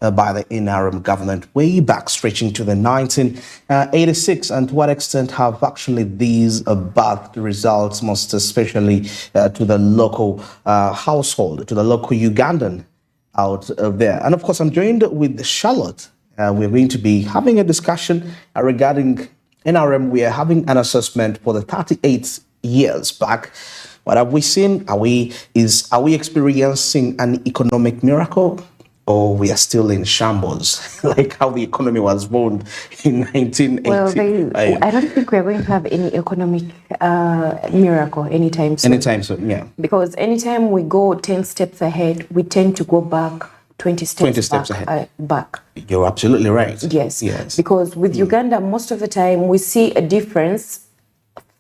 by the NRM government way back, stretching to the 1986. And to what extent have actually these birthed results, most especially to the local household, to the local Ugandan out there? And of course, I'm joined with Charlotte. We're going to be having a discussion regarding NRM. We are having an assessment for the 38 years back. What have we seen? Are we experiencing an economic miracle, or we are still in shambles, like how the economy was born in 1980? Well, I don't think we're going to have any economic miracle anytime soon. Anytime soon, yeah. Because anytime we go 10 steps ahead, we tend to go back 20 steps ahead. Back. You're absolutely right. Yes. Because with Uganda, most of the time we see a difference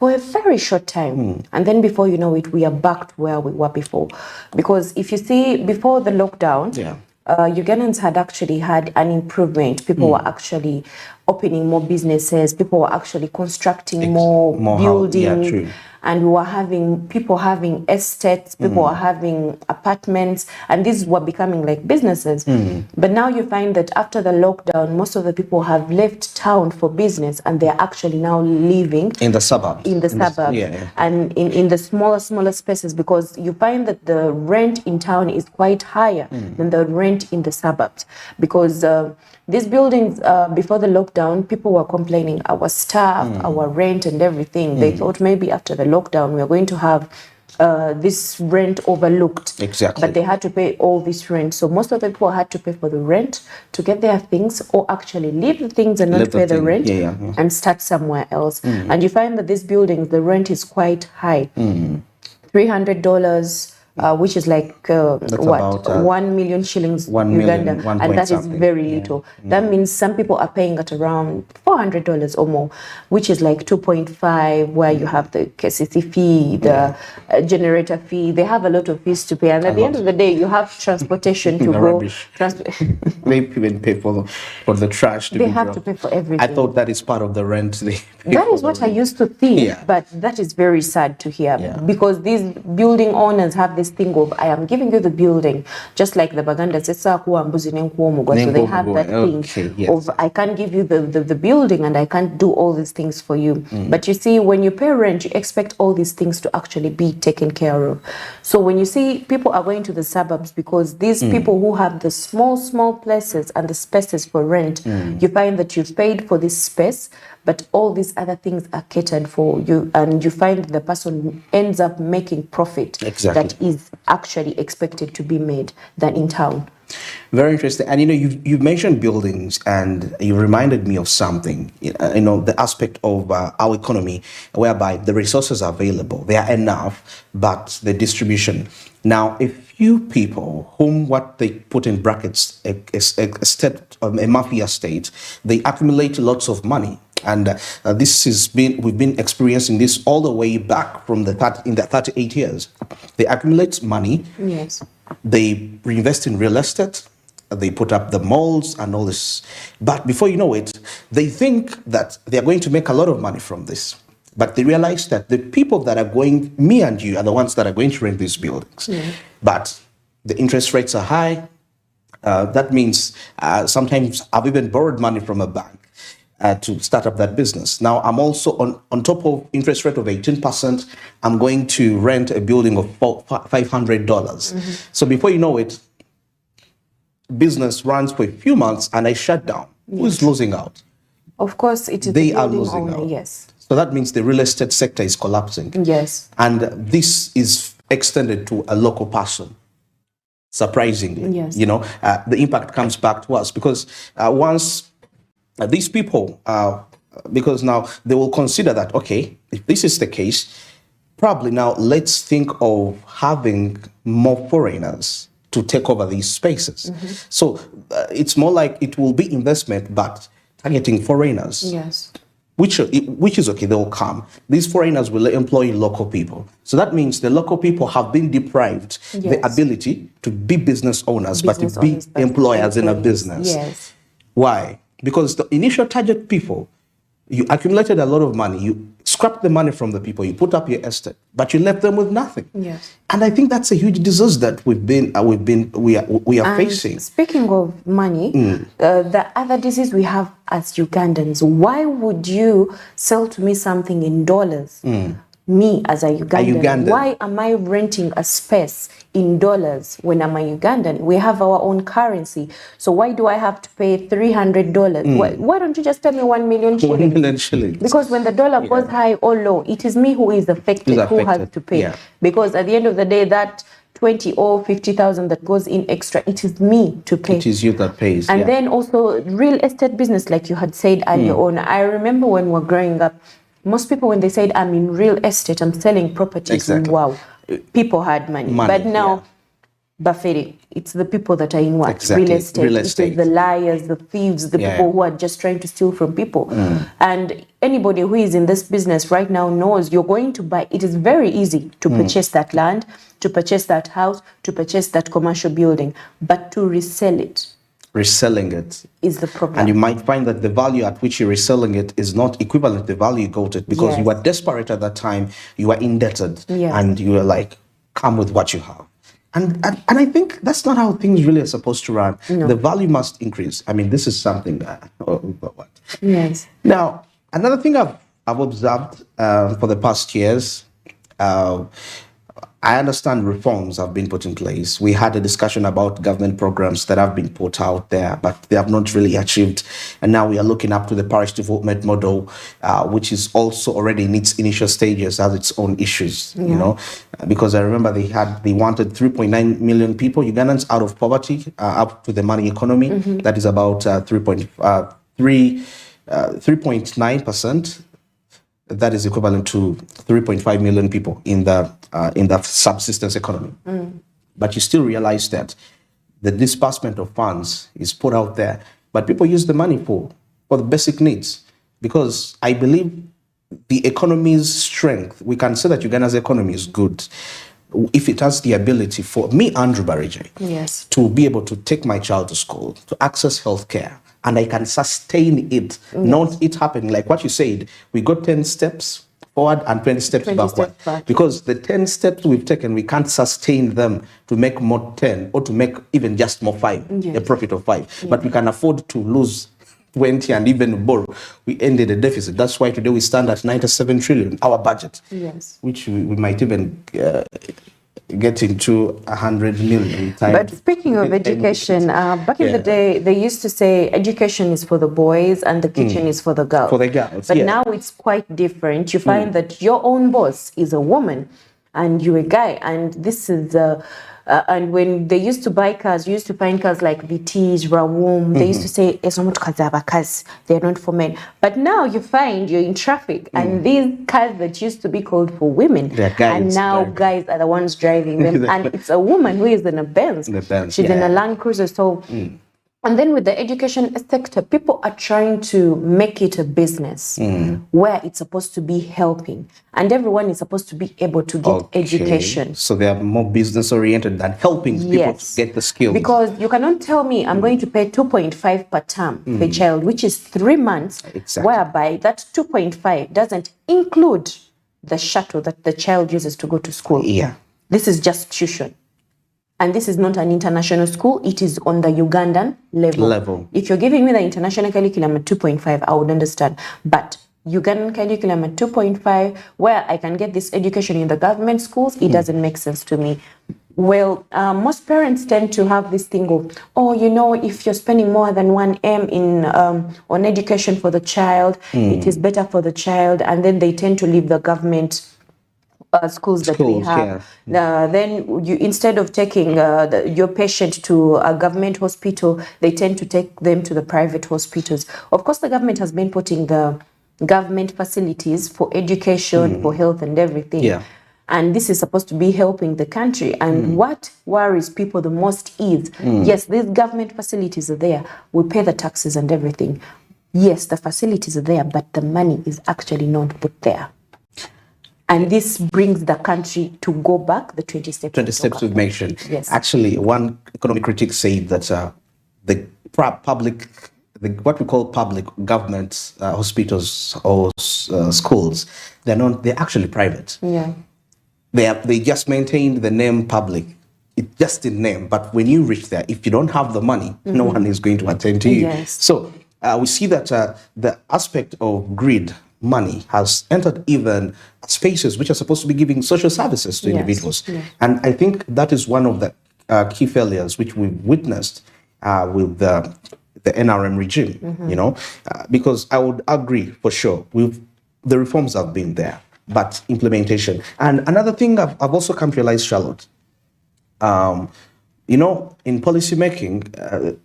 for a very short time. And then before you know it, we are back to where we were before. Because if you see, before the lockdown, Ugandans had actually had an improvement. People were actually opening more businesses. People were actually constructing more buildings. And we were having people having estates, people were having apartments, and these were becoming like businesses. But now you find that after the lockdown, most of the people have left town for business, and they're actually now living in the suburbs. And in the smaller spaces, because you find that the rent in town is quite higher than the rent in the suburbs. Because these buildings, before the lockdown, people were complaining, our staff, our rent and everything. They thought maybe after the lockdown, we are going to have this rent overlooked. Exactly. But they had to pay all this rent. So most of the people had to pay for the rent to get their things, or actually leave the things and not pay the rent and start somewhere else. And you find that these buildings, the rent is quite high. $300, which is like about 1 million shillings Uganda, and that is very little. That means some people are paying at around $400 or more, which is like 2.5, where you have the KCC fee, the generator fee. They have a lot of fees to pay, and at the end of the day, you have transportation to go. They even pay for the trash. They have to pay for everything. I thought that is part of the rent. That is what I used to think, but that is very sad to hear, because these building owners have this thing of, I am giving you the building, just like the Bagandas. So they have that thing of, I can't give you the building and I can't do all these things for you. But you see, when you pay rent, you expect all these things to actually be taken care of. So when you see people are going to the suburbs, because these people who have the small places and the spaces for rent, you find that you've paid for this space, but all these other things are catered for you, and you find the person ends up making profit that is actually expected to be made than in town. Very interesting. And you've mentioned buildings, and you reminded me of something. The aspect of our economy, whereby the resources are available, they are enough, but the distribution. Now, a few people whom what they put in brackets a mafia state, they accumulate lots of money. And we've been experiencing this all the way back from in the 38 years. They accumulate money. Yes. They reinvest in real estate. They put up the malls and all this. But before you know it, they think that they are going to make a lot of money from this. But they realize that the people that are going, me and you, are the ones that are going to rent these buildings. But the interest rates are high. That means sometimes I've even borrowed money from a bank to start up that business. Now, I'm also on top of interest rate of 18%, I'm going to rent a building of $500. So before you know it, business runs for a few months and I shut down. Who's losing out? Of course, it is they the are losing owner, out. Yes. So that means the real estate sector is collapsing. Yes. And this is extended to a local person. Surprisingly, the impact comes back to us, because once these people, because now they will consider that, okay, if this is the case, probably now let's think of having more foreigners to take over these spaces. So it's more like it will be investment, but targeting foreigners. Yes. Which is okay, they'll come. These foreigners will employ local people. So that means the local people have been deprived the ability to be business owners, but to be employers in a business. Yes. Why? Because the initial target people, you accumulated a lot of money, you scrap the money from the people, you put up your estate, but you left them with nothing. Yes. And I think that's a huge disease that we are facing. Speaking of money, the other disease we have as Ugandans, why would you sell to me something in dollars? Me as a Ugandan, why am I renting a space in dollars when I'm a Ugandan? We have our own currency. So why do I have to pay $300? Why don't you just tell me 1 million shillings? 1 million shillings. Because when the dollar goes high or low, it is me who is affected, who has to pay. Yeah. Because at the end of the day, that 20 or 50,000 that goes in extra, it is me to pay. It is you that pays. And then also real estate business, like you had said earlier on. I remember when we were growing up, most people, when they said, I'm in real estate, I'm selling properties, Exactly. Wow, people had money. But now, Buffett, it's the people that are in what? Exactly. Real estate. Real It estate. is the liars, the thieves, the people who are just trying to steal from people. And anybody who is in this business right now knows you're going to buy. It is very easy to purchase that land, to purchase that house, to purchase that commercial building, but to resell it. Reselling it Is the problem. and you might find that the value at which you're reselling it is not equivalent to the value you got it, because you were desperate at that time, you were indebted, and you were like, come with what you have. And I think that's not how things really are supposed to run. No. The value must increase. I mean, this is something what? Yes. Now, another thing I've observed for the past years, I understand reforms have been put in place. We had a discussion about government programs that have been put out there, but they have not really achieved. And now we are looking up to the parish development model, which is also already in its initial stages, has its own issues, you know, because I remember they wanted 3.9 million people, Ugandans, out of poverty, up to the money economy. That is about 3.9%. That is equivalent to 3.5 million people in the subsistence economy. But you still realize that the disbursement of funds is put out there, but people use the money for the basic needs. Because I believe the economy's strength, we can say that Uganda's economy is good if it has the ability for me, Andrew Barije, to be able to take my child to school, to access healthcare, and I can sustain it, not it happening. Like what you said, we got 10 steps forward and 20 steps backward. Because the 10 steps we've taken, we can't sustain them to make more 10 or to make even just more 5, a profit of 5. But we can afford to lose 20 and even borrow. We ended a deficit. That's why today we stand at 97 trillion, our budget, which we might even get into 100 million times. But speaking of education, back in the day, they used to say education is for the boys and the kitchen is for the girls. For the girls, but now it's quite different. You find that your own boss is a woman and you're a guy, and this is and when they used to buy cars, you used to find cars like VTs, Rawum. They used to say, they're not for men. But now you find you're in traffic and these cars that used to be called for women, and now guys are the ones driving them. And it's a woman who is in a Benz. She's in a Land Cruiser. So, and then with the education sector, people are trying to make it a business where it's supposed to be helping. And everyone is supposed to be able to get education. So they are more business oriented than helping people to get the skills. Because you cannot tell me I'm going to pay 2.5 per term per child, which is 3 months, whereby that 2.5 doesn't include the shuttle that the child uses to go to school. This is just tuition. And this is not an international school. It is on the Ugandan level. If you're giving me the international curriculum at 2.5, I would understand. But Ugandan curriculum at 2.5, where I can get this education in the government schools, it doesn't make sense to me. Well, most parents tend to have this thing of, oh, you know, if you're spending more than 1M in on education for the child, it is better for the child. And then they tend to leave the government schools that we have. Then you, instead of taking your patient to a government hospital, they tend to take them to the private hospitals. Of course, the government has been putting the government facilities for education, for health and everything. And this is supposed to be helping the country. And what worries people the most is, yes, these government facilities are there. We pay the taxes and everything. Yes, the facilities are there, but the money is actually not put there. And this brings the country to go back the 20 steps. 20 steps we've mentioned. Actually, one economic critic said that the what we call public government hospitals or schools, they're actually private. Yeah. They just maintain the name public. It's just in name, but when you reach there, if you don't have the money, no one is going to attend to you. Yes. So we see that the aspect of greed, money, has entered even spaces which are supposed to be giving social services to individuals. Yes. And I think that is one of the key failures which we've witnessed with the NRM regime, you know, because I would agree for sure, the reforms have been there, but implementation. And another thing I've also come to realize, Charlotte, you know, in policy making,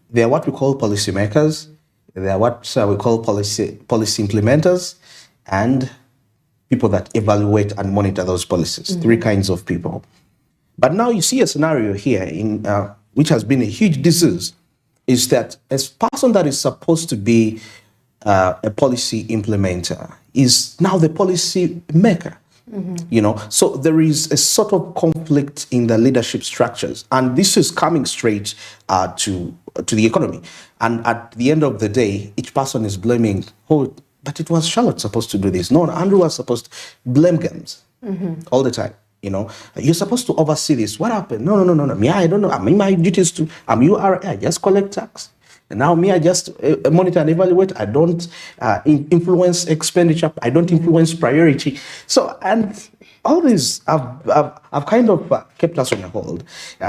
there are what we call policymakers, there are what we call policy implementers, and people that evaluate and monitor those policies. Three kinds of people. But now you see a scenario here in which has been a huge disease, is that a person that is supposed to be a policy implementer is now the policy maker. You know, so there is a sort of conflict in the leadership structures, and this is coming straight to the economy. And at the end of the day, each person is blaming, oh, but it was Charlotte supposed to do this. No, Andrew was supposed to blame games all the time. You know, you're supposed to oversee this. What happened? No. Me, I don't know. I mean, my duty is to, I'm URA, I just collect tax. And now me, I just monitor and evaluate. I don't influence expenditure. I don't influence priority. So, and all these have kind of kept us on a hold.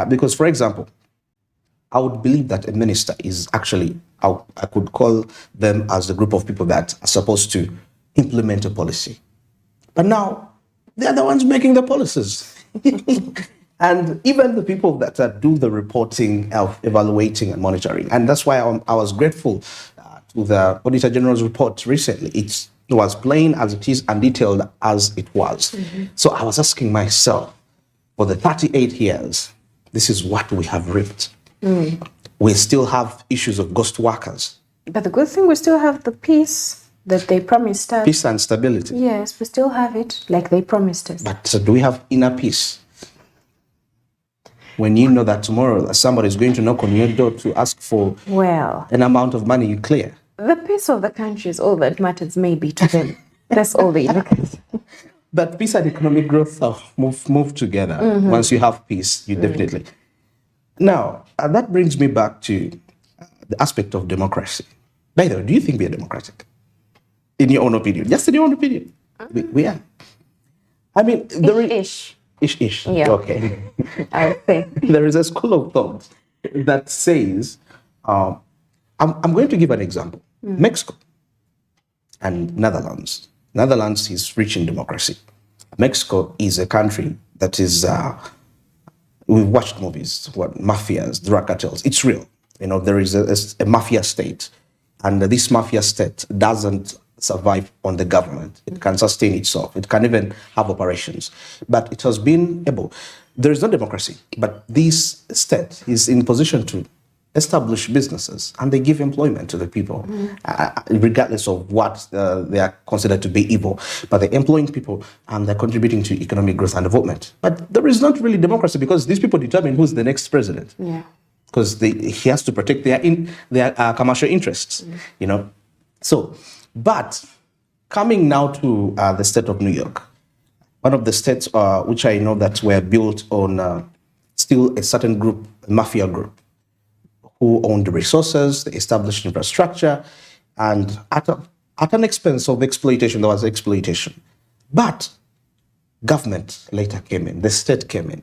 Because, for example, I would believe that a minister is actually, I could call them as a group of people that are supposed to implement a policy. But now, they're the ones making the policies. And even the people that do the reporting, of evaluating and monitoring. And that's why I was grateful to the Auditor General's report recently. It was plain as it is and detailed as it was. So I was asking myself, for the 38 years, this is what we have reaped. We still have issues of ghost workers. But the good thing, we still have the peace that they promised us. Peace and stability. Yes, we still have it like they promised us. But do we have inner peace? When you know that tomorrow somebody is going to knock on your door to ask for an amount of money you clear. The peace of the country is all that matters, maybe, to them. That's all they look at. But peace and economic growth move together. Once you have peace, you definitely. Now, that brings me back to the aspect of democracy. By the way, do you think we are democratic? In your own opinion? Just in your own opinion? We are. I mean, Ish. Yeah. Okay. I think. There is a school of thought that says, I'm going to give an example. Mexico and Netherlands. Netherlands is rich in democracy. Mexico is a country that is, we've watched movies, mafias, drug cartels. It's real. You know, there is a mafia state. And this mafia state doesn't survive on the government. It can sustain itself. It can even have operations. But it has been able. There is no democracy, but this state is in position to establish businesses, and they give employment to the people, regardless of what they are considered to be evil. But they're employing people, and they're contributing to economic growth and development. But there is not really democracy, because these people determine who's the next president. Yeah. Because he has to protect their commercial interests, you know. So, but coming now to the state of New York, one of the states which I know that were built on still a certain group, a mafia group, who owned the resources, they established infrastructure, and at an expense of exploitation, there was exploitation. But government later came in, the state came in.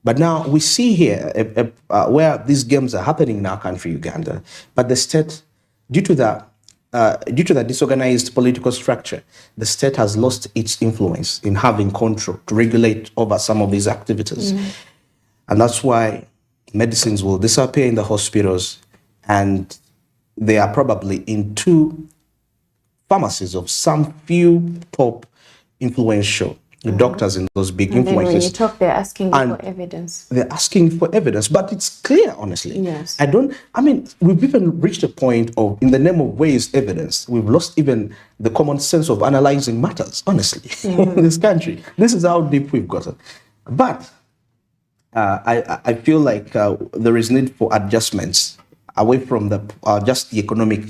But now we see here where these games are happening in our country, Uganda, but the state, due to the disorganized political structure, the state has lost its influence in having control to regulate over some of these activities. And that's why medicines will disappear in the hospitals, and they are probably in 2 pharmacies of some few top influential doctors in those big influencers. When you talk, they're asking for evidence. They're asking for evidence, but it's clear, honestly. Yes. We've even reached a point of, in the name of where is evidence, we've lost even the common sense of analyzing matters, honestly, in this country. This is how deep we've gotten. But I feel like there is need for adjustments away from just the economic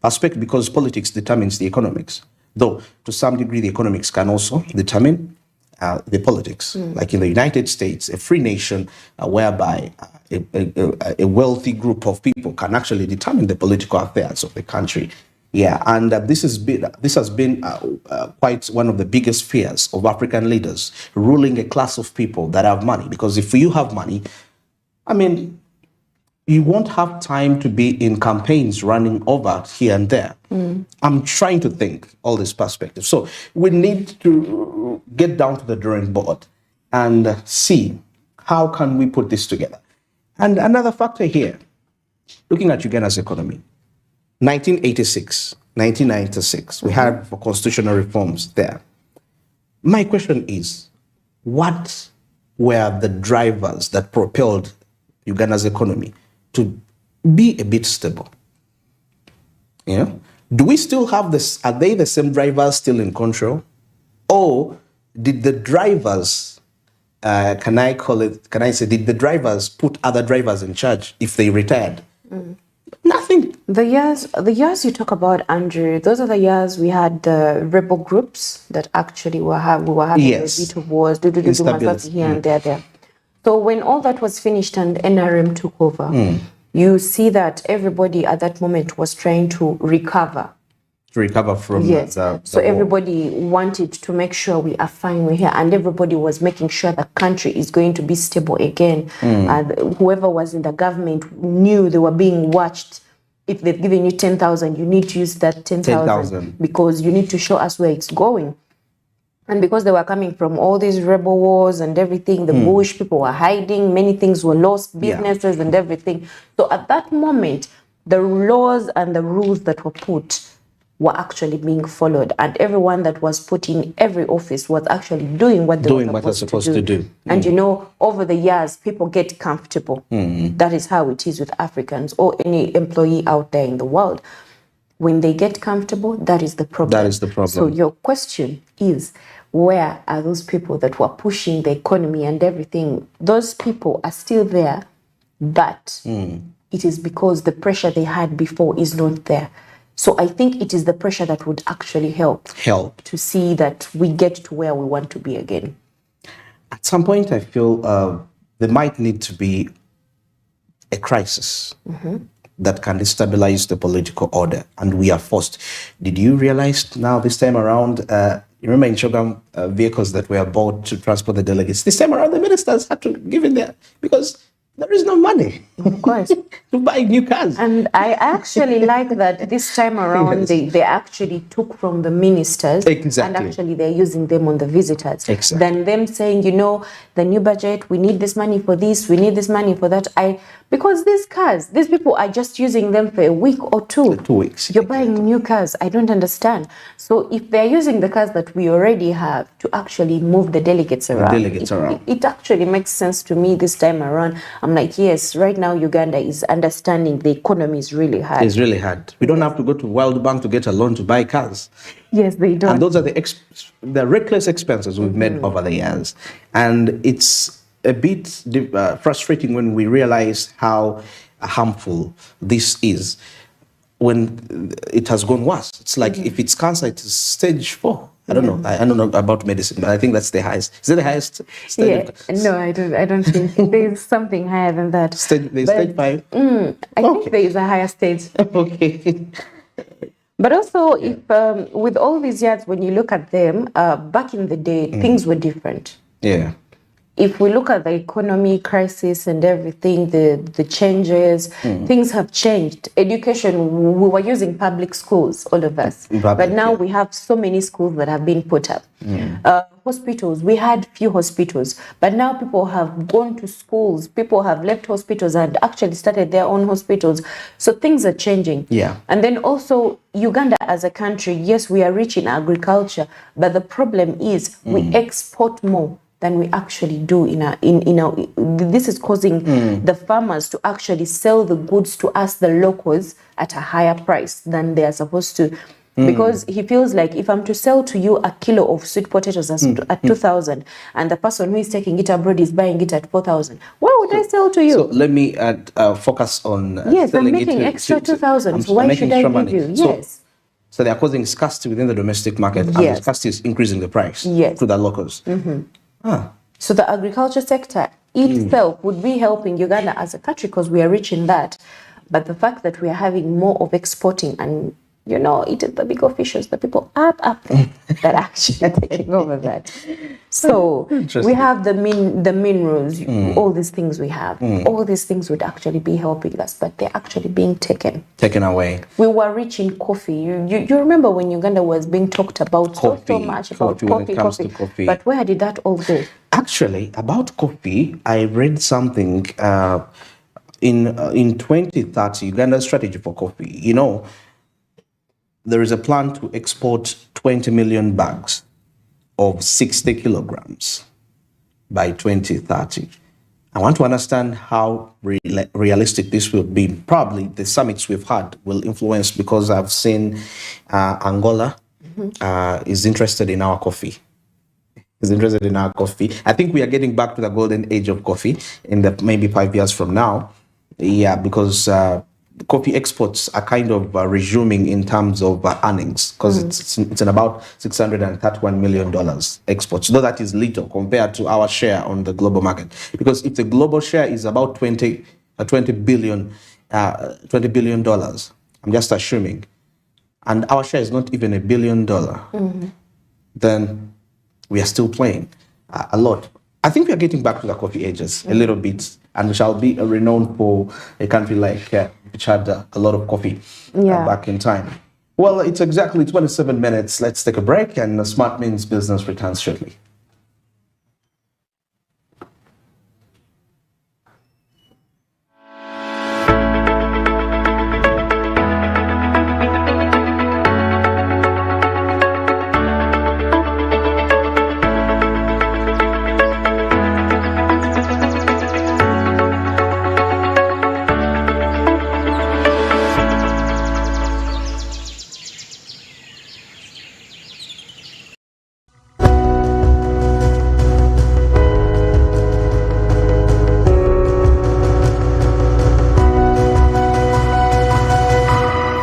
perspective, because politics determines the economics. Though, to some degree, the economics can also determine the politics. Like in the United States, a free nation whereby a wealthy group of people can actually determine the political affairs of the country. Yeah, and this has been quite one of the biggest fears of African leaders, ruling a class of people that have money. Because if you have money, I mean, you won't have time to be in campaigns running over here and there. I'm trying to think all these perspectives. So we need to get down to the drawing board and see how can we put this together. And another factor here, looking at Uganda's economy, 1986, 1996, we had for constitutional reforms there. My question is, what were the drivers that propelled Uganda's economy to be a bit stable? You know, do we still have this? Are they the same drivers still in control? Or did the drivers, did the drivers put other drivers in charge if they retired? Nothing. The years you talk about, Andrew, those are the years we had the rebel groups that actually we were having a bit of wars, here and there. So when all that was finished and NRM took over, you see that everybody at that moment was trying to recover. To recover from the so everybody wanted to make sure we are fine, we're here, and everybody was making sure the country is going to be stable again. Whoever was in the government knew they were being watched. If they've given you 10,000, you need to use that 10,000 because you need to show us where it's going. And because they were coming from all these rebel wars and everything, the bush, people were hiding, many things were lost, businesses and everything. So at that moment, the laws and the rules that were put were actually being followed, and everyone that was put in every office was actually doing what they were supposed to do. And you know, over the years, people get comfortable. That is how it is with Africans or any employee out there in the world. When they get comfortable, that is the problem. That is the problem. So your question is, where are those people that were pushing the economy and everything? Those people are still there, but it is because the pressure they had before is not there. So I think it is the pressure that would actually help to see that we get to where we want to be again. At some point, I feel there might need to be a crisis that can destabilize the political order, and we are forced. Did you realize now this time around, you remember in Chogam vehicles that were bought to transport the delegates? This time around, the ministers had to give in there because there is no money, of course, to buy new cars. And I actually like that this time around they actually took from the ministers and actually they're using them on the visitors. Than them saying, you know, the new budget, we need this money for this, we need this money for that. Because these cars, these people are just using them for a week or two. 2 weeks. You're buying new cars. I don't understand. So if they're using the cars that we already have to actually move the delegates around, it actually makes sense to me this time around. I'm like, yes, right now Uganda is understanding the economy is really hard. It's really hard. We don't have to go to World Bank to get a loan to buy cars. Yes, they don't. And those are the reckless expenses we've made over the years. And it's a bit frustrating when we realize how harmful this is when it has gone worse. It's like if it's cancer, it's stage 4. I don't know. I don't know about medicine, but I think that's the highest. Is it the highest stage? No, I don't think there's something higher than that. Stage 5? I think there is a higher stage. Okay. But also, if with all these years, when you look at them, back in the day, things were different. Yeah. If we look at the economy crisis and everything, the changes, things have changed. Education, we were using public schools, all of us. But now we have so many schools that have been put up. Hospitals, we had few hospitals, but now people have gone to schools. People have left hospitals and actually started their own hospitals. So things are changing. Yeah. And then also, Uganda as a country, yes, we are rich in agriculture, but the problem is we export more than we actually do this is causing the farmers to actually sell the goods to us, the locals, at a higher price than they are supposed to. Because he feels like if I'm to sell to you a kilo of sweet potatoes at 2,000 and the person who is taking it abroad is buying it at 4,000, why would I sell to you? So let me focus on yes, I'm selling making it extra 2,000. So why should I give you? Yes. So they are causing scarcity within the domestic market, and the scarcity is increasing the price to the locals. So the agriculture sector itself would be helping Uganda as a country because we are rich in that. But the fact that we are having more of exporting and, you know, it is the big officials, the people up there that are actually taking over that. So we have the minerals, all these things we have. All these things would actually be helping us, but they're actually being taken away. We were rich in coffee. You remember when Uganda was being talked about so much about coffee. But where did that all go? Actually, about coffee, I read something in 2030, Uganda's strategy for coffee. You know, there is a plan to export 20 million bags of 60 kilograms by 2030. I want to understand how realistic this will be. Probably the summits we've had will influence, because I've seen Angola is interested in our coffee. I think we are getting back to the golden age of coffee in maybe 5 years from now. Yeah, because coffee exports are kind of resuming in terms of earnings, because it's in about $631 million exports. Though that is little compared to our share on the global market. Because if the global share is about $20 billion, I'm just assuming, and our share is not even $1 billion, then we are still playing a lot. I think we are getting back to the coffee ages a little bit, and we shall be renowned for a country like which had a lot of coffee back in time. Well, it's exactly 27 minutes. Let's take a break, and Smart Means Business returns shortly.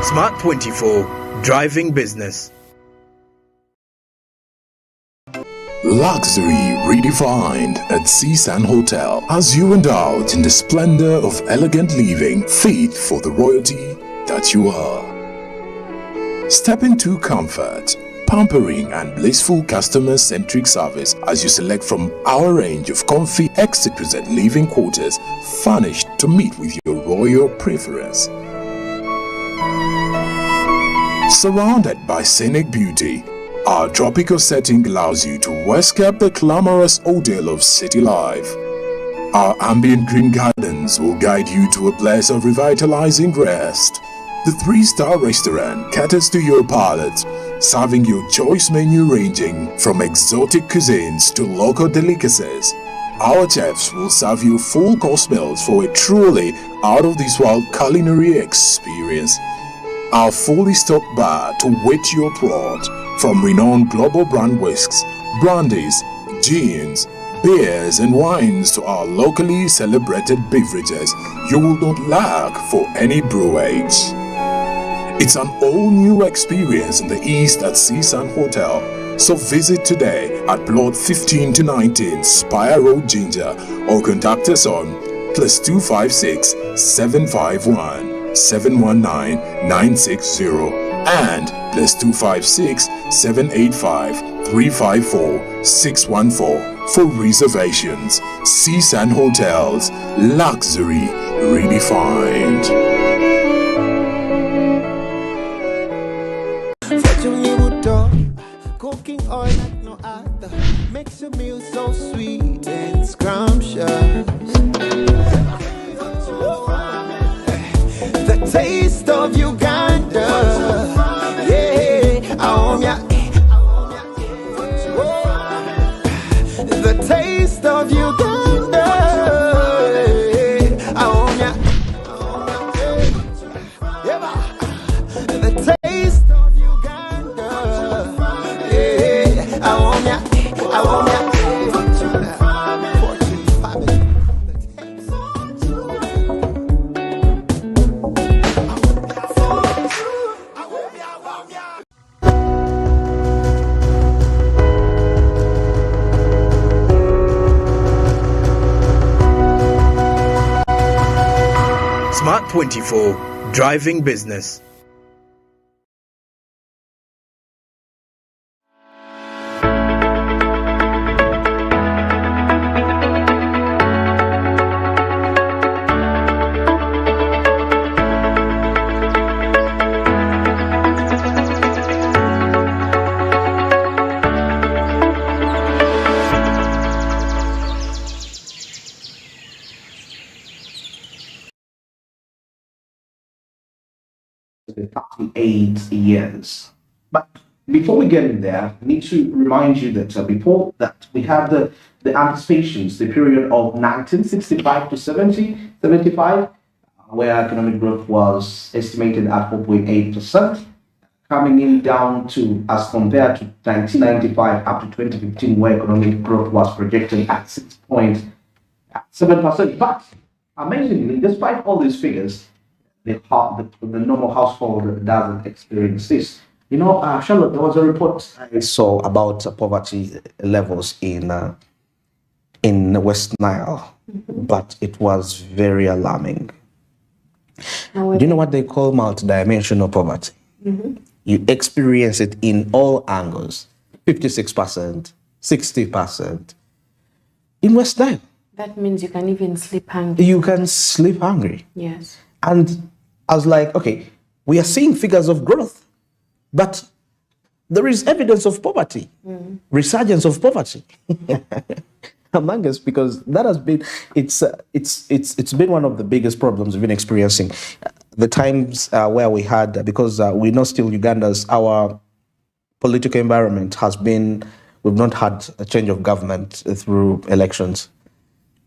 Smart 24, driving business. Luxury redefined at Seasan Hotel as you indulge in the splendor of elegant living fit for the royalty that you are. Step into comfort, pampering and blissful customer-centric service as you select from our range of comfy, exquisite living quarters furnished to meet with your royal preference. Surrounded by scenic beauty, our tropical setting allows you to escape the glamorous ordeal of city life. Our ambient green gardens will guide you to a place of revitalizing rest. The 3-star restaurant caters to your palate, serving your choice menu ranging from exotic cuisines to local delicacies. Our chefs will serve you full course meals for a truly out-of-this-world culinary experience. Our fully stocked bar to whet your throat, from renowned global brand whisks, brandies, gins, beers and wines to our locally celebrated beverages, you will not lack for any brewage. It's an all-new experience in the East at Seasan Hotel. So visit today at Plot 15 to 19 Spire Road, Ginger, or contact us on +256 751 719 960 and +256 785 354 614 for reservations. Seasan Hotels, luxury redefined. Cooking oil like no other makes your meal so sweet and scrumptious. The taste of Uganda, yeah, the taste of Uganda, the taste of Uganda. Smart24, driving business. The 38 years. But before we get in there, I need to remind you that before that, we had the anticipations, the period of 1965 to 75, where economic growth was estimated at 4.8%, coming in down to, as compared to 1995 up to 2015, where economic growth was projected at 6.7%. But amazingly, despite all these figures, the normal household doesn't experience this. You know, Charlotte, there was a report I saw about poverty levels in West Nile, but it was very alarming. Do you know what they call multidimensional poverty? You experience it in all angles, 56%, 60%. In West Nile. That means you can even sleep hungry. You can sleep hungry. Yes. And I was like, okay, we are seeing figures of growth, but there is evidence of poverty, resurgence of poverty among us, because that has been, it's been one of the biggest problems we've been experiencing. The times where we had, because we know still Uganda's, our political environment has been, we've not had a change of government through elections.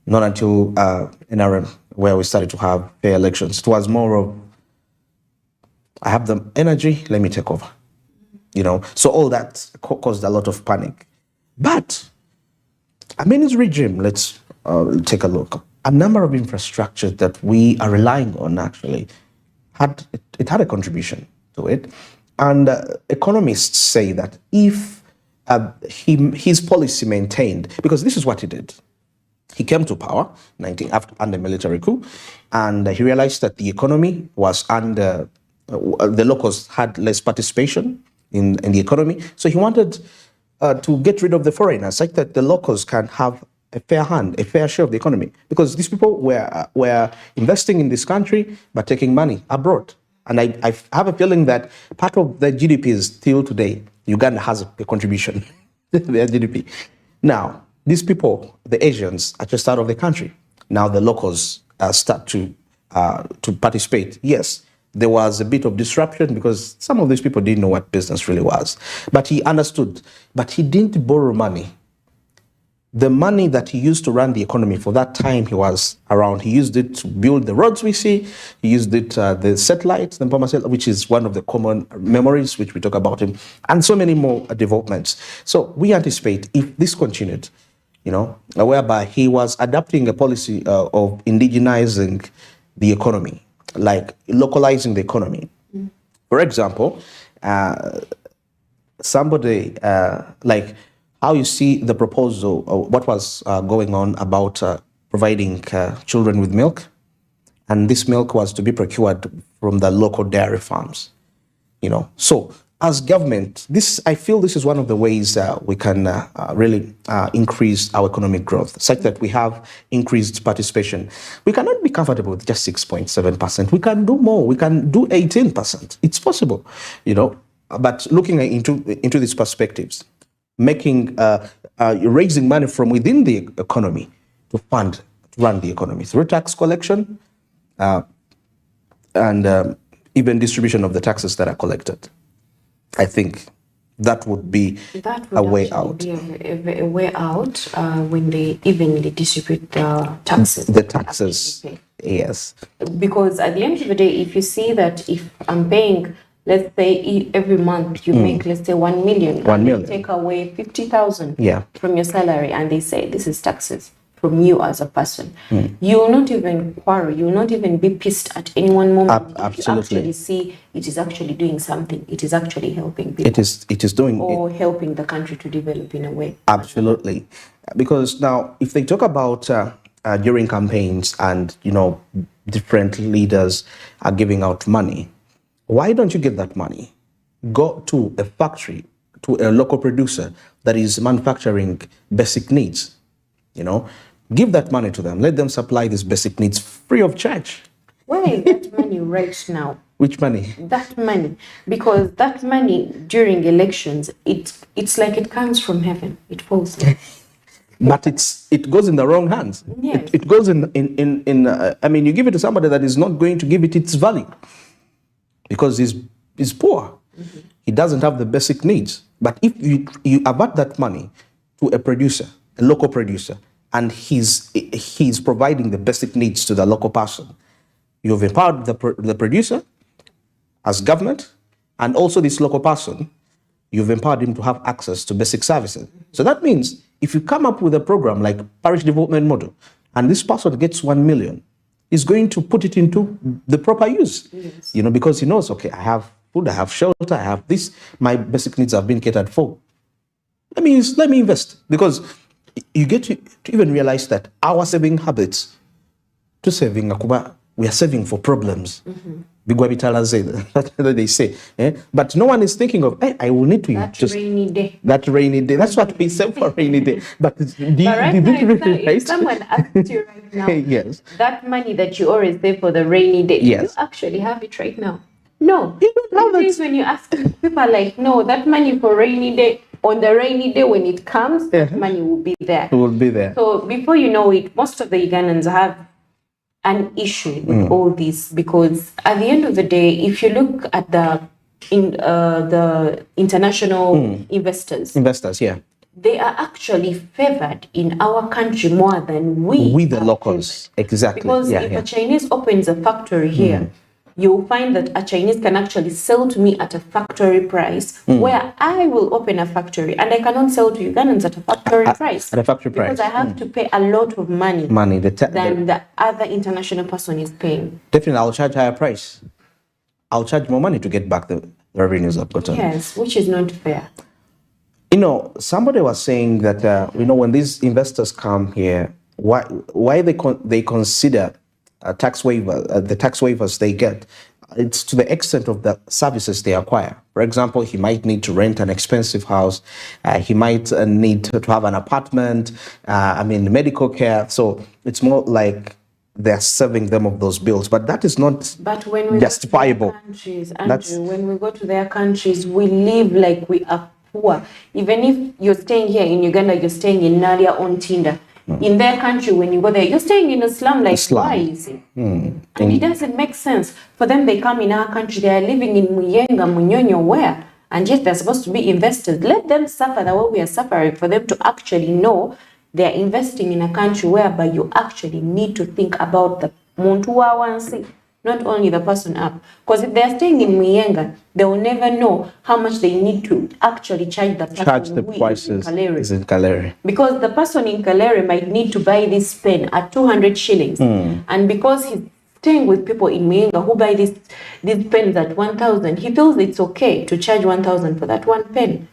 Not until NRM, where we started to have fair elections. It was more of, I have the energy, let me take over. You know, so all that caused a lot of panic. But Amini's regime, let's take a look. A number of infrastructure that we are relying on actually had a contribution to it. And economists say that if his policy maintained, because this is what he did. He came to power under military coup, and he realized that the economy was under, the locals had less participation in the economy. So he wanted to get rid of the foreigners, such that the locals can have a fair hand, a fair share of the economy. Because these people were investing in this country, but taking money abroad. And I have a feeling that part of the GDP is still today, Uganda has a contribution to their GDP. Now, these people, the Asians, are just out of the country. Now the locals start to participate. Yes, there was a bit of disruption because some of these people didn't know what business really was. But he understood. But he didn't borrow money. The money that he used to run the economy for that time he was around, he used it to build the roads we see. He used it, the satellites, the Mpoma satellite, which is one of the common memories which we talk about him, and so many more developments. So we anticipate if this continued, you know, whereby he was adopting a policy of indigenizing the economy, like localizing the economy. For example, somebody like how you see the proposal, what was going on about providing children with milk, and this milk was to be procured from the local dairy farms, you know. So as government, I feel this is one of the ways we can really increase our economic growth, such that we have increased participation. We cannot be comfortable with just 6.7%. We can do more. We can do 18%. It's possible, you know. But looking into these perspectives, making raising money from within the economy to run the economy through tax collection and even distribution of the taxes that are collected. I think that would be a way out. Be a way out when they evenly distribute the taxes. The taxes, yes. Because at the end of the day, if you see that if I'm paying, let's say every month you make, let's say 1 million, 1 million. They take away 50,000 Yeah. from your salary, and they say this is taxes from you as a person. You will not even quarrel. You will not even be pissed at any one moment. If Absolutely. you actually see it is actually doing something. It is actually helping people. It is doing or helping the country to develop in a way. Absolutely. Because now, if they talk about during campaigns and, different leaders are giving out money. Why don't you get that money? Go to a factory, to a local producer that is manufacturing basic needs, Give that money to them. Let them supply these basic needs free of charge. Where is that money right now? Which money? That money. Because that money during elections, it's like it comes from heaven. It falls down. But it goes in the wrong hands. Yes. It goes in you give it to somebody that is not going to give it its value because he's poor. Mm-hmm. He doesn't have the basic needs. But if you avert that money to a producer, a local producer, and he's providing the basic needs to the local person, you've empowered the producer as government, and also this local person, you've empowered him to have access to basic services. So that means if you come up with a program like parish development model, and this person gets 1 million, he's going to put it into the proper use. Yes. Because he knows, okay, I have food, I have shelter, I have this, my basic needs have been catered for. Let me invest. Because you get to even realize that our saving habits, we are saving for problems. Mm-hmm. They say, but no one is thinking of, I will need to rainy day. That rainy day. That's what we save for rainy day. But if someone asked you right now, yes, that money that you always save for the rainy day, yes, you actually have it right now? No. You don't have it. When you ask people are like, no, that money for rainy day, on the rainy day when it comes, that money will be there. It will be there. So before you know it, most of the Ugandans have an issue with all this, because at the end of the day, if you look at the international investors, yeah, they are actually favored in our country more than we the locals favored. Exactly. Because if a Chinese opens a factory here, you'll find that a Chinese can actually sell to me at a factory price, where I will open a factory and I cannot sell to Ugandans at a factory price. At a factory price. Because I have to pay a lot of money than the other international person is paying. Definitely, I'll charge higher price. I'll charge more money to get back the revenues I've gotten. Yes, which is not fair. Somebody was saying that, when these investors come here, why they consider tax waiver, the tax waivers they get, it's to the extent of the services they acquire. For example, he might need to rent an expensive house. He might need to have an apartment, medical care. So it's more like they're serving them of those bills, but that is not justifiable. When we go to their countries, we live like we are poor. Even if you're staying here in Uganda, you're staying in Nadia on Tinder. In their country, when you go there, you're staying in a slum. Why is it? And it doesn't make sense. For them, they come in our country, they are living in Muyenga, Munyonyo, where? And yet they're supposed to be investors. Let them suffer the way we are suffering, for them to actually know they're investing in a country whereby you actually need to think about the muntu wa wansi, not only the person up. Because if they're staying in Muyenga, they will never know how much they need to actually charge the prices in Kalere. Because the person in Kalere might need to buy this pen at 200 shillings. And because he's staying with people in Muyenga who buy these pens at 1,000, he feels it's okay to charge 1,000 for that one pen.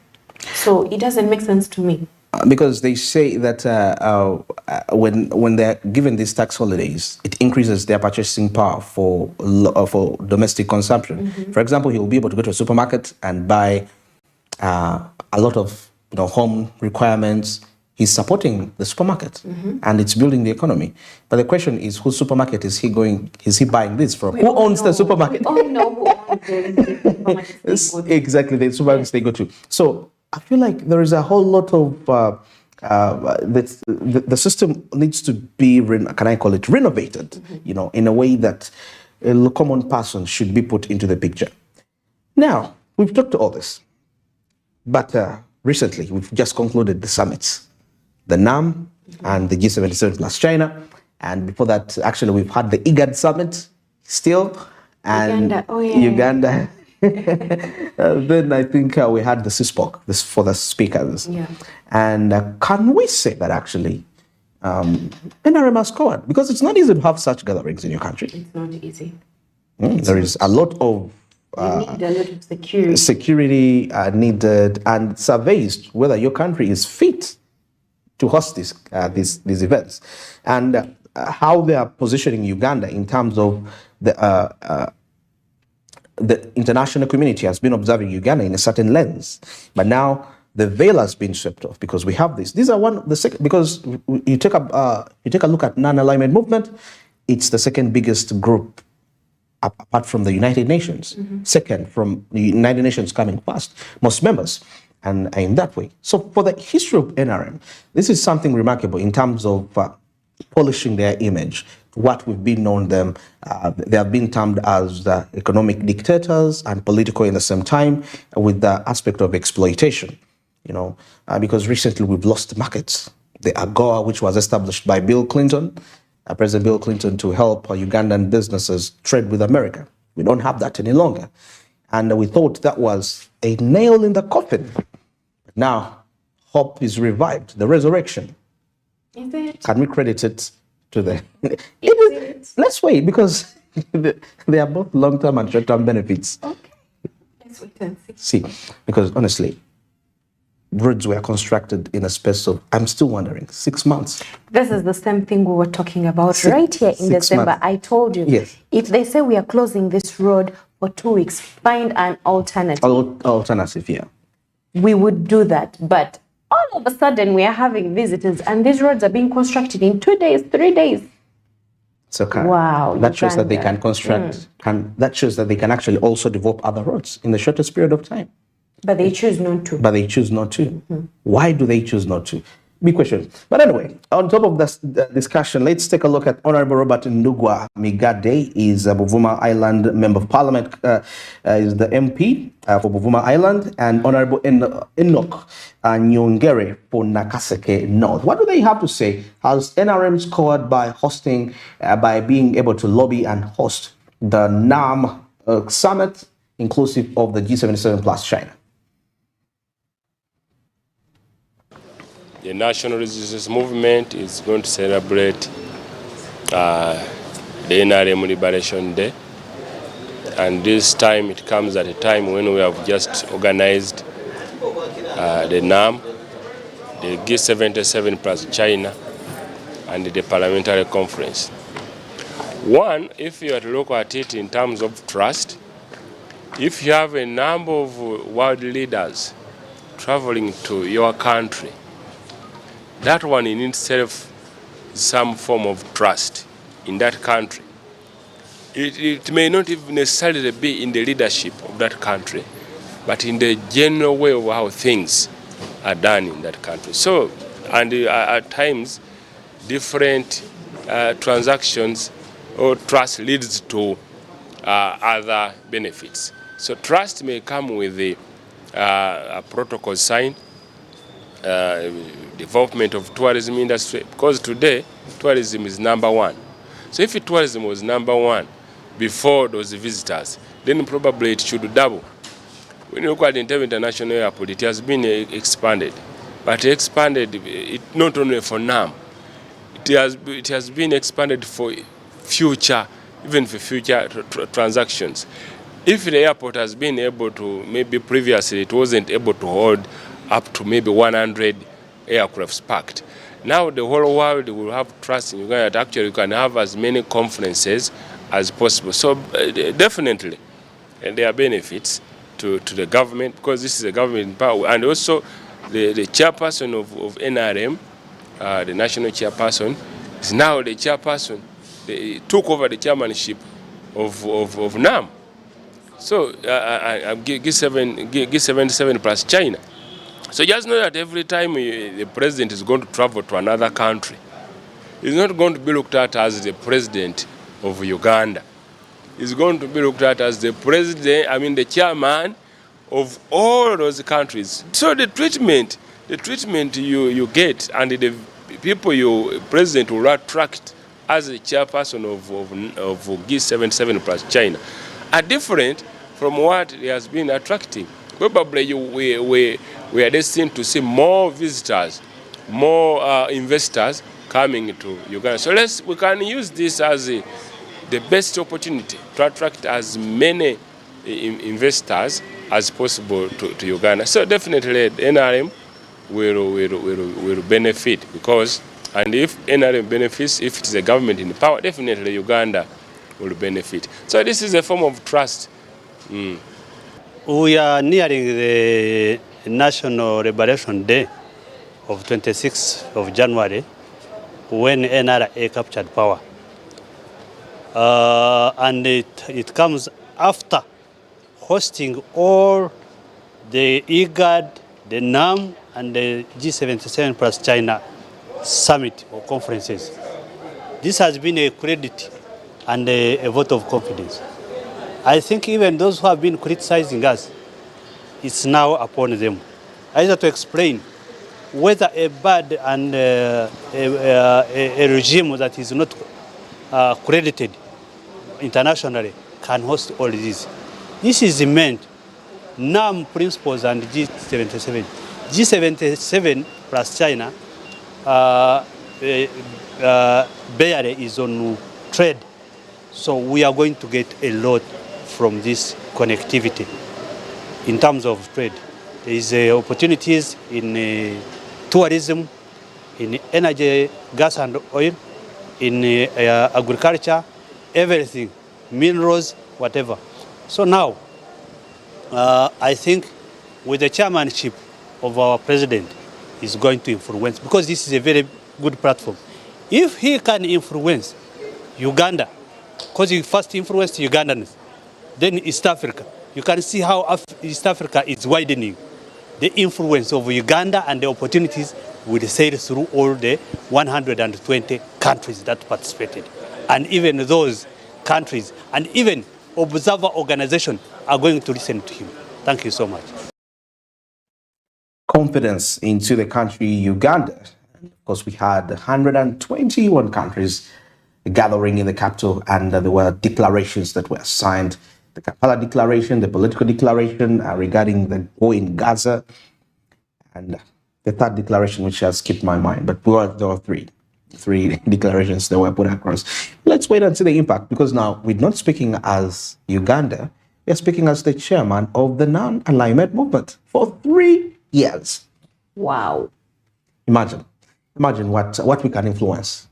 So it doesn't make sense to me. Because they say that when they're given these tax holidays, it increases their purchasing power for domestic consumption. For example, he will be able to go to a supermarket and buy a lot of home requirements. He's supporting the supermarket, and it's building the economy. But the question is, whose supermarket is he buying this from? Who owns the supermarket? We all know who owns the supermarket. Exactly, the supermarkets they go to. So I feel like there is a whole lot of the system needs to be, renovated, in a way that a common person should be put into the picture. Now, we've talked to all this, but recently we've just concluded the summits, the NAM and the G77 plus China, and before that, actually, we've had the IGAD summit still, and Uganda. Then I think we had the CISPOC for the speakers. Yeah. And can we say that actually NRM has scored? Because it's not easy to have such gatherings in your country. It's not easy. There is a lot of need a lot of security. Security needed, and surveys whether your country is fit to host these events. And how they are positioning Uganda in terms of the international community has been observing Uganda in a certain lens, but now the veil has been swept off because we have this. These are because you take a look at non-alignment movement, it's the second biggest group apart from the United Nations. Second from the United Nations coming first, most members. And in that way. So for the history of NRM, this is something remarkable in terms of polishing their image. What we've been known them, they have been termed as economic dictators and political in the same time, with the aspect of exploitation. Because recently we've lost markets. The AGOA, which was established by Bill Clinton, President Bill Clinton, to help Ugandan businesses trade with America. We don't have that any longer. And we thought that was a nail in the coffin. Now, hope is revived, the resurrection. Is it? Can we credit it to the... Let's wait, because they are both long-term and short-term benefits. Okay. Let's wait and see. Because honestly, roads were constructed in a space of, I'm still wondering, 6 months. This is the same thing we were talking about right here in December. Months. I told you, yes. If they say we are closing this road for 2 weeks, find an alternative. Alternative, yeah. We would do that. But all of a sudden, we are having visitors, and these roads are being constructed in 2 days, 3 days. So wow, that shows that they can construct, that shows that they can actually also develop other roads in the shortest period of time. But they choose not to. But they choose not to. Why do they choose not to? Big question. But anyway, on top of this discussion, let's take a look at Honorable Robert Ndugwa Migade. Is a Buvuma Island Member of Parliament, is the MP for Buvuma Island, and Honorable Enoch Nyongere for Nakaseke North. What do they have to say? Has NRM scored by hosting, by being able to lobby and host the NAM summit, inclusive of the G77 plus China? The National Resistance Movement is going to celebrate the NRM Liberation Day. And this time it comes at a time when we have just organized the NAM, the G77 plus China, and the Parliamentary Conference. One, if you are to look at it in terms of trust, if you have a number of world leaders traveling to your country, that one in itself is some form of trust in that country. It may not even necessarily be in the leadership of that country, but in the general way of how things are done in that country. So, and at times, different transactions or trust leads to other benefits. So trust may come with a protocol sign, development of tourism industry, because today tourism is #1. So if tourism was #1 before those visitors, then probably it should double. When you look at the international airport, it has been expanded, but expanded not only for NAM, it has been expanded for future, even for future transactions. If the airport has been able to, maybe previously it wasn't able to hold up to maybe 100 aircrafts parked. Now the whole world will have trust in Uganda that actually you can have as many conferences as possible. So definitely there are benefits to the government, because this is a government in power. And also the chairperson of NRM, the national chairperson, is now the chairperson. They took over the chairmanship of NAM. So G77 plus China. So just know that every time the president is going to travel to another country, he's not going to be looked at as the president of Uganda. He's going to be looked at as the president, the chairman of all those countries. So the treatment you get, and the people president will attract as the chairperson of G77 plus China are different from what he has been attracting. Probably we are destined to see more visitors, more investors coming to Uganda. So we can use this as the best opportunity to attract as many investors as possible to Uganda. So definitely the NRM will benefit, because And if NRM benefits, if it is a government in power, definitely Uganda will benefit. So this is a form of trust. We are nearing the National Liberation Day of 26th of January when NRA captured power. And it comes after hosting all the IGAD, the NAM, and the G77 plus China summit or conferences. This has been a credit and a vote of confidence. I think even those who have been criticizing us, it's now upon them either to explain whether a bad and a regime that is not credited internationally can host all this. This is meant NAM principles and G77. G77 plus China barely is on trade. So we are going to get a lot from this connectivity in terms of trade. There is opportunities in tourism, in energy, gas and oil, in agriculture, everything, minerals, whatever. So now, I think with the chairmanship of our president, is going to influence, because this is a very good platform. If he can influence Uganda, because he first influenced Ugandans, then East Africa, you can see how East Africa is widening. The influence of Uganda and the opportunities will sail through all the 120 countries that participated. And even those countries and even observer organizations are going to listen to him. Thank you so much. Confidence into the country Uganda. And of course, we had 121 countries gathering in the capital, and there were declarations that were signed. The Kampala Declaration, the political declaration regarding the war in Gaza, and the third declaration, which has skipped my mind, but there were three declarations that were put across. Let's wait and see the impact, because now we're not speaking as Uganda, we're speaking as the chairman of the non-alignment movement for 3 years. Wow. Imagine what we can influence.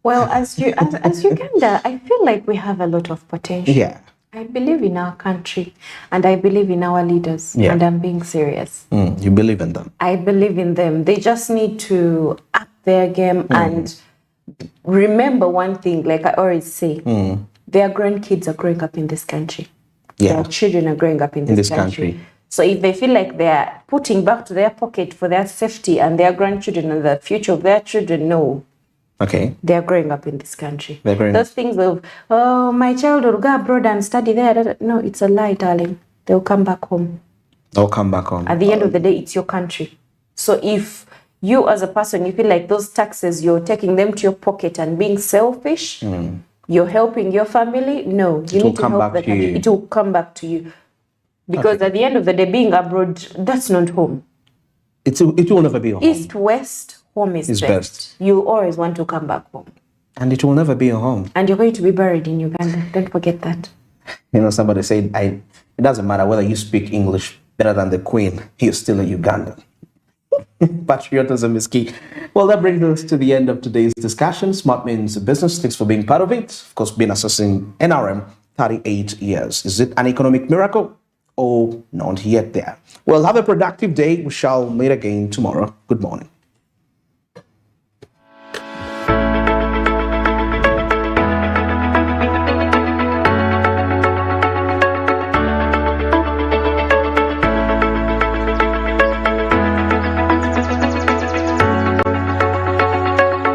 Well, as Uganda, I feel like we have a lot of potential. Yeah. I believe in our country and I believe in our leaders, and I'm being serious. You believe in them? I believe in them. They just need to up their game and remember one thing, like I always say, their grandkids are growing up in this country. Yeah. Their children are growing up in this country. So if they feel like they're putting back to their pocket for their safety and their grandchildren and the future of their children, no. Okay. They're growing up in this country. Those things of, oh, my child will go abroad and study there. No, it's a lie, darling. They'll come back home. They'll come back home. At the end of the day, it's your country. So if you as a person, you feel like those taxes, you're taking them to your pocket and being selfish, you're helping your family, no. You need to help the country. It will come back to you. Because at the end of the day, being abroad, that's not home. It will never be a home. East, west, home is best. You always want to come back home. And it will never be a home. And you're going to be buried in Uganda. Don't forget that. You know, somebody said, it doesn't matter whether you speak English better than the Queen, you're still a Ugandan. Patriotism is key. Well, that brings us to the end of today's discussion. Smart means business. Thanks for being part of it. Of course, been assessing NRM 38 years. Is it an economic miracle? Oh, not yet there. Well, have a productive day. We shall meet again tomorrow. Good morning.